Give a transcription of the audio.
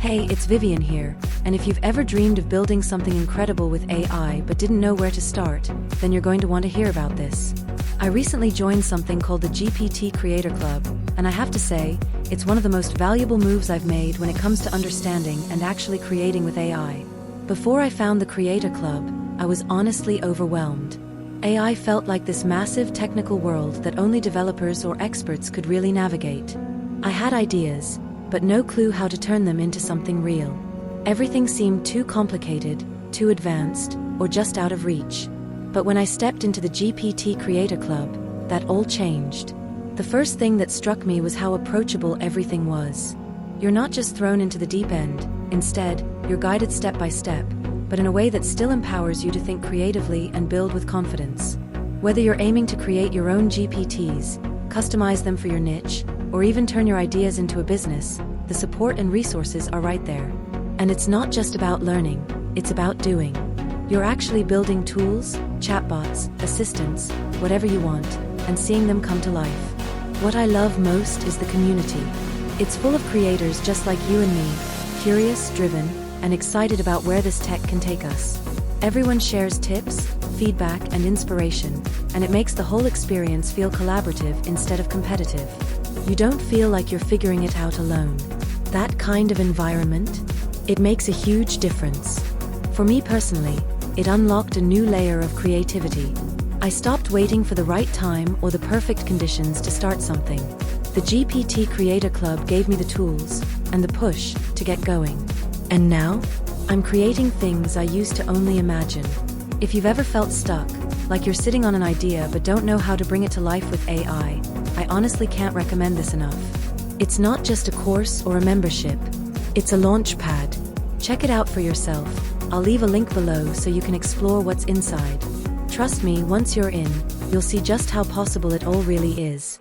Hey, it's Vivian here, and if you've ever dreamed of building something incredible with AI but didn't know where to start, then you're going to want to hear about this. I recently joined something called the GPT Creator Club, and I have to say, it's one of the most valuable moves I've made when it comes to understanding and actually creating with AI. Before I found the Creator Club, I was honestly overwhelmed. AI felt like this massive technical world that only developers or experts could really navigate. I had ideas, but no clue how to turn them into something real. Everything seemed too complicated, too advanced, or just out of reach. But when I stepped into the GPT Creator Club, that all changed. The first thing that struck me was how approachable everything was. You're not just thrown into the deep end, instead, you're guided step by step, but in a way that still empowers you to think creatively and build with confidence. Whether you're aiming to create your own GPTs, customize them for your niche, or even turn your ideas into a business, the support and resources are right there. And it's not just about learning, it's about doing. You're actually building tools, chatbots, assistants, whatever you want, and seeing them come to life. What I love most is the community. It's full of creators just like you and me, curious, driven, and excited about where this tech can take us. Everyone shares tips, feedback, and inspiration, and it makes the whole experience feel collaborative instead of competitive. You don't feel like you're figuring it out alone. That kind of environment, it makes a huge difference. For me personally, it unlocked a new layer of creativity. I stopped waiting for the right time or the perfect conditions to start something. The GPT Creator Club gave me the tools and the push to get going. And now, I'm creating things I used to only imagine. If you've ever felt stuck, like you're sitting on an idea but don't know how to bring it to life with AI, I honestly can't recommend this enough. It's not just a course or a membership, it's a launch pad. Check it out for yourself. I'll leave a link below so you can explore what's inside. Trust me, once you're in, you'll see just how possible it all really is.